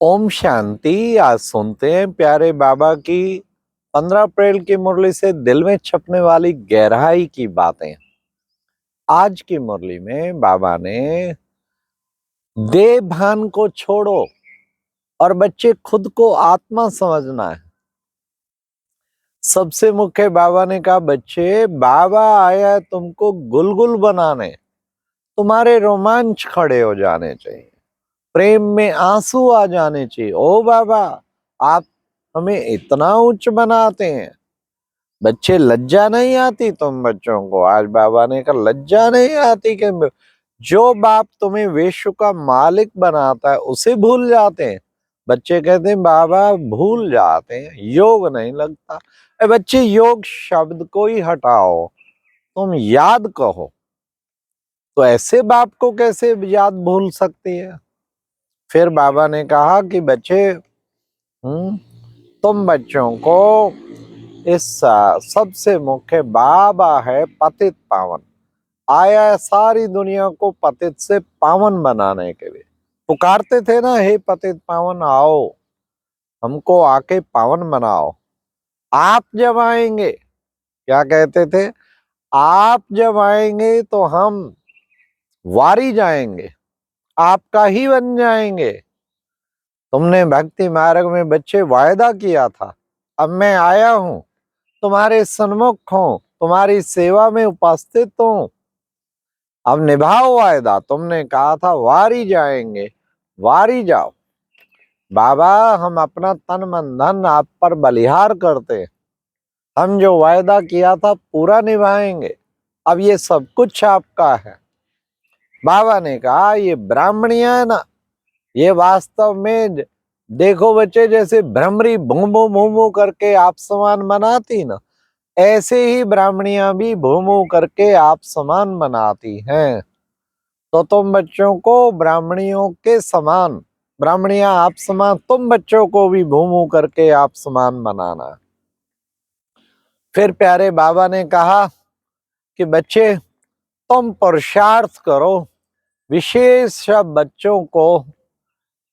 ओम शांति। आज सुनते हैं प्यारे बाबा की 15 अप्रैल की मुरली से दिल में छपने वाली गहराई की बातें। आज की मुरली में बाबा ने देह भान को छोड़ो और बच्चे खुद को आत्मा समझना है। सबसे मुख्य बाबा ने कहा, बच्चे बाबा आया है तुमको गुलगुल बनाने, तुम्हारे रोमांच खड़े हो जाने चाहिए, प्रेम में आंसू आ जाने चाहिए। ओ बाबा, आप हमें इतना उच्च बनाते हैं। बच्चे लज्जा नहीं आती तुम बच्चों को? आज बाबा ने कहा लज्जा नहीं आती कि जो बाप तुम्हें विश्व का मालिक बनाता है उसे भूल जाते हैं। बच्चे कहते हैं बाबा भूल जाते हैं, योग नहीं लगता। बच्चे योग शब्द को ही हटाओ, तुम याद कहो। तो ऐसे बाप को कैसे याद भूल सकती है? फिर बाबा ने कहा कि बच्चे तुम बच्चों को इस सबसे मुख्य बाबा है पतित पावन, आया है सारी दुनिया को पतित से पावन बनाने के लिए। पुकारते थे ना, हे पतित पावन आओ, हमको आके पावन बनाओ। आप जब आएंगे, क्या कहते थे, आप जब आएंगे तो हम वारी जाएंगे, आपका ही बन जाएंगे। तुमने भक्ति मार्ग में बच्चे वायदा किया था, अब मैं आया हूं, तुम्हारे सन्मुख हूं, तुम्हारी सेवा में उपस्थित हूं, अब निभाओ वायदा। तुमने कहा था वारी जाएंगे, वारी जाओ। बाबा, हम अपना तन मन धन आप पर बलिहार करते हैं, हम जो वायदा किया था पूरा निभाएंगे, अब ये सब कुछ आपका है। बाबा ने कहा ये ब्राह्मणियां है ना, ये वास्तव में देखो बच्चे, जैसे भ्रमरी भूमू भूमू करके आप समान बनाती ना, ऐसे ही ब्राह्मणियां भी भूमू करके आप समान बनाती हैं। तो तुम बच्चों को ब्राह्मणियों के समान, ब्राह्मणियां आप समान, तुम बच्चों को भी भूमू करके आप समान बनाना। फिर प्यारे बाबा ने कहा कि बच्चे तुम पुरुषार्थ करो, विशेष बच्चों को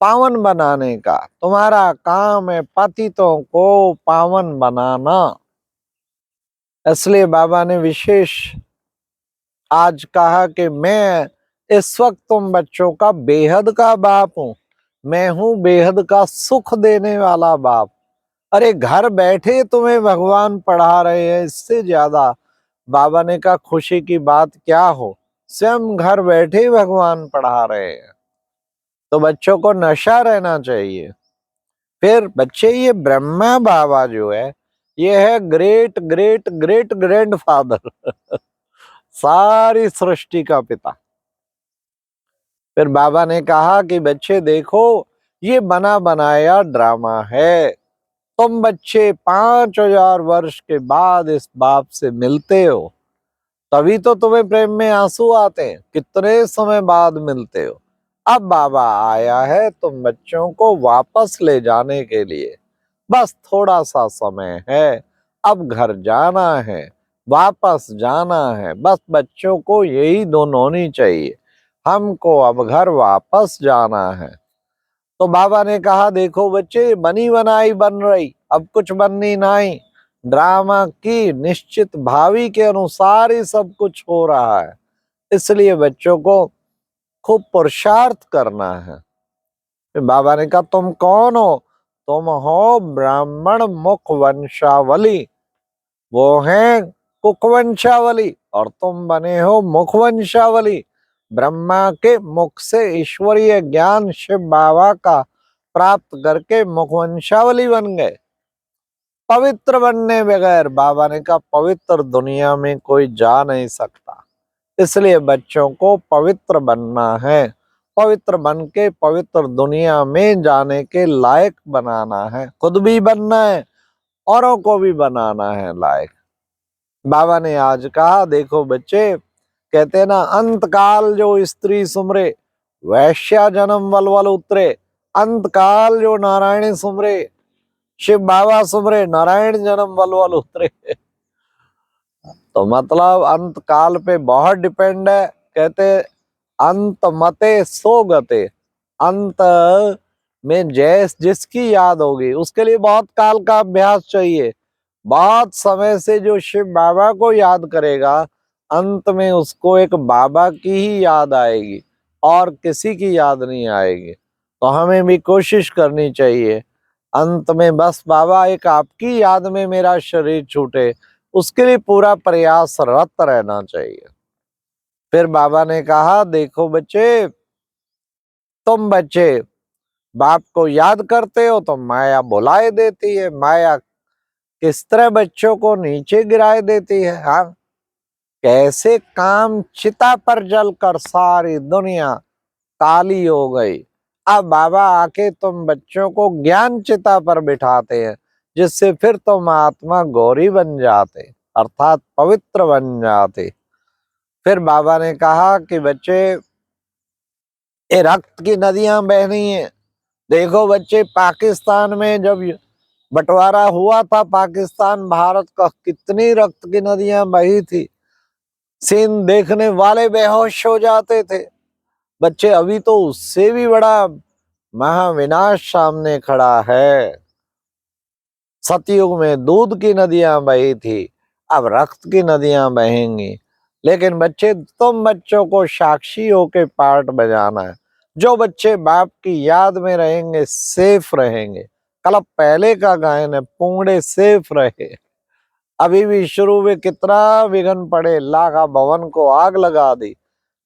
पावन बनाने का। तुम्हारा काम है पतितों को पावन बनाना। इसलिए बाबा ने विशेष आज कहा कि मैं इस वक्त तुम बच्चों का बेहद का बाप हूं, मैं हूं बेहद का सुख देने वाला बाप। अरे घर बैठे तुम्हें भगवान पढ़ा रहे हैं, इससे ज्यादा बाबा ने कहा खुशी की बात क्या हो। स्वयं घर बैठे ही भगवान पढ़ा रहे हैं, तो बच्चों को नशा रहना चाहिए। फिर बच्चे, ये ब्रह्मा बाबा जो है, ये है ग्रेट ग्रेट ग्रेट ग्रैंडफादर सारी सृष्टि का पिता। फिर बाबा ने कहा कि बच्चे देखो, ये बना बनाया ड्रामा है। तुम बच्चे 5000 वर्ष के बाद इस बाप से मिलते हो, तभी तो तुम्हें प्रेम में आंसू आते हैं। कितने समय बाद मिलते हो। अब बाबा आया है तुम बच्चों को वापस ले जाने के लिए, बस थोड़ा सा समय है, अब घर जाना है, वापस जाना है। बस बच्चों को यही धुन होनी चाहिए, हमको अब घर वापस जाना है। तो बाबा ने कहा देखो बच्चे, बनी बनाई बन रही, अब कुछ बननी नहीं। ड्रामा की निश्चित भावी के अनुसार ही सब कुछ हो रहा है, इसलिए बच्चों को खूब पुरुषार्थ करना है। फिर बाबा ने कहा तुम कौन हो? तुम हो ब्राह्मण मुख वंशावली, वो है कुक वंशावली, और तुम बने हो मुख वंशावली। ब्रह्मा के मुख से ईश्वरीय ज्ञान शिव बाबा का प्राप्त करके मुख वंशावली बन गए। पवित्र बनने बगैर, बाबा ने कहा पवित्र दुनिया में कोई जा नहीं सकता, इसलिए बच्चों को पवित्र बनना है। पवित्र बन के पवित्र दुनिया में जाने के लायक बनाना है, खुद भी बनना है, औरों को भी बनाना है लायक। बाबा ने आज कहा देखो बच्चे, कहते ना अंत काल जो स्त्री सुमरे, वैश्या जन्म वलवल उतरे। अंत काल जो नारायण सुमरे, शिव बाबा सुमरे, नारायण जन्म वलवल उतरे तो मतलब अंत काल पे बहुत डिपेंड है। कहते अंत मते सो गते, अंत में जिसकी याद होगी उसके लिए बहुत काल का अभ्यास चाहिए। बहुत समय से जो शिव बाबा को याद करेगा, अंत में उसको एक बाबा की ही याद आएगी और किसी की याद नहीं आएगी। तो हमें भी कोशिश करनी चाहिए अंत में बस बाबा एक आपकी याद में मेरा शरीर छूटे, उसके लिए पूरा प्रयासरत रहना चाहिए। फिर बाबा ने कहा, देखो बच्चे, तुम बच्चे बाप को याद करते हो तो माया बुलाए देती है। माया किस तरह बच्चों को नीचे गिराए देती है। हाँ, कैसे काम चिता पर जलकर सारी दुनिया काली हो गई। अब बाबा आके तुम बच्चों को ज्ञान चिता पर बिठाते हैं, जिससे फिर तुम आत्मा गौरी बन जाते, अर्थात पवित्र बन जाते। फिर बाबा ने कहा कि बच्चे, ये रक्त की नदियां बह रही हैं। देखो बच्चे, पाकिस्तान में जब बंटवारा हुआ था पाकिस्तान भारत का, कितनी रक्त की नदियां बही थी। सीन देखने वाले बेहोश हो जाते थे। बच्चे, अभी तो उससे भी बड़ा महाविनाश सामने खड़ा है। सतयुग में दूध की नदियां बही थी, अब रक्त की नदियां बहेंगी। लेकिन बच्चे, तुम बच्चों को साक्षी होके पार्ट बजाना है। जो बच्चे बाप की याद में रहेंगे सेफ रहेंगे। कल पहले का गायन है, पुंगड़े सेफ रहे। अभी भी शुरू में कितना विघन पड़े, लागा भवन को आग लगा दी,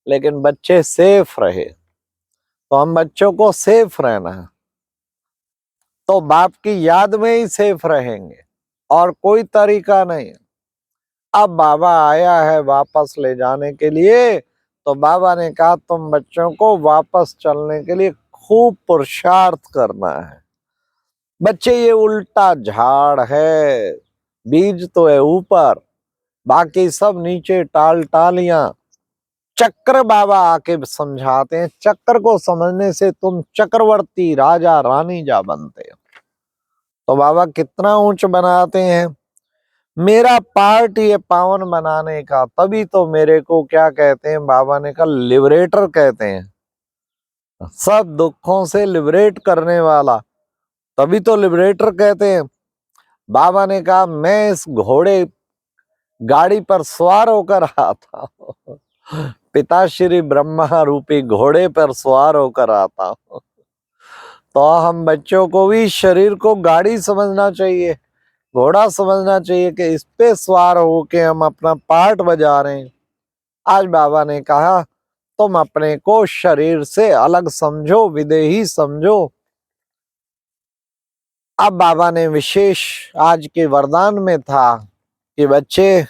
लेकिन बच्चे सेफ रहे। तो हम बच्चों को सेफ रहना है, तो बाप की याद में ही सेफ रहेंगे और कोई तरीका नहीं। अब बाबा आया है वापस ले जाने के लिए, तो बाबा ने कहा तुम बच्चों को वापस चलने के लिए खूब पुरुषार्थ करना है। बच्चे, ये उल्टा झाड़ है, बीज तो है ऊपर, बाकी सब नीचे टाल टालियां। चक्र बाबा आके समझाते हैं, चक्र को समझने से तुम चक्रवर्ती राजा रानी जा बनते हो। तो बाबा कितना ऊंच बनाते हैं। मेरा पार्ट ये पावन बनाने का, तभी तो मेरे को क्या कहते हैं, बाबा ने कहा लिबरेटर कहते हैं। सब दुखों से लिबरेट करने वाला, तभी तो लिबरेटर कहते हैं। बाबा ने कहा मैं इस घोड़े गाड़ी पर सवार होकर आता हूँ, पिता श्री ब्रह्मा रूपी घोड़े पर सवार होकर आता हूँ। तो हम बच्चों को भी शरीर को गाड़ी समझना चाहिए, घोड़ा समझना चाहिए कि इस पे सवार होके हम अपना पार्ट बजा रहे हैं। आज बाबा ने कहा तुम अपने को शरीर से अलग समझो, विदेही समझो। अब बाबा ने विशेष आज के वरदान में था कि बच्चे,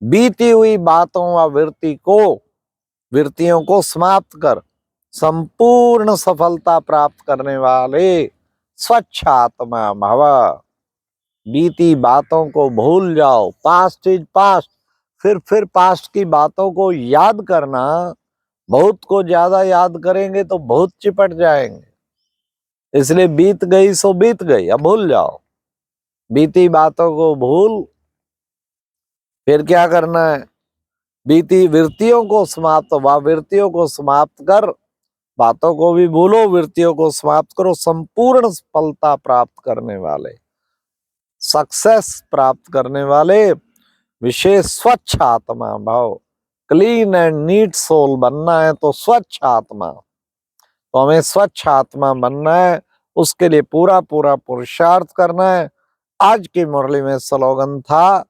बीती हुई बातों व वृत्तियों को समाप्त कर संपूर्ण सफलता प्राप्त करने वाले स्वच्छ आत्मा भव। बीती बातों को भूल जाओ, पास्ट इज पास्ट। फिर पास्ट की बातों को याद करना, बहुत को ज्यादा याद करेंगे तो बहुत चिपट जाएंगे। इसलिए बीत गई सो बीत गई, अब भूल जाओ। बीती बातों को भूल, फिर क्या करना है, बीती वृत्तियों को समाप्त, वृत्तियों को समाप्त कर, बातों को भी भूलो, वृत्तियों को समाप्त करो, संपूर्ण सफलता प्राप्त करने वाले, सक्सेस प्राप्त करने वाले विशेष स्वच्छ आत्मा भाव। क्लीन एंड नीट सोल बनना है तो स्वच्छ आत्मा, तो हमें स्वच्छ आत्मा बनना है, उसके लिए पूरा पूरा पुरुषार्थ करना है। आज की मुरली में स्लोगन था,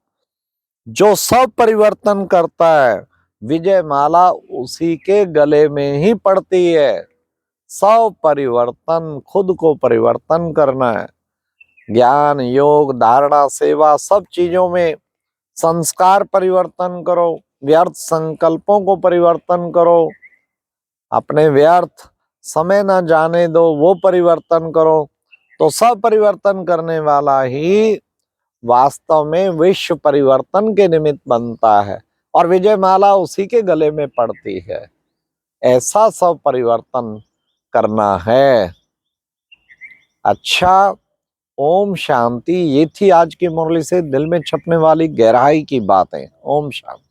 जो सब परिवर्तन करता है विजय माला उसी के गले में ही पड़ती है। सब परिवर्तन, खुद को परिवर्तन करना है। ज्ञान, योग, धारणा, सेवा, सब चीजों में संस्कार परिवर्तन करो, व्यर्थ संकल्पों को परिवर्तन करो, अपने व्यर्थ समय न जाने दो, वो परिवर्तन करो। तो सब परिवर्तन करने वाला ही वास्तव में विश्व परिवर्तन के निमित्त बनता है और विजय माला उसी के गले में पड़ती है। ऐसा सब परिवर्तन करना है। अच्छा, ओम शांति। ये थी आज की मुरली से दिल में छपने वाली गहराई की बातें। ओम शांति।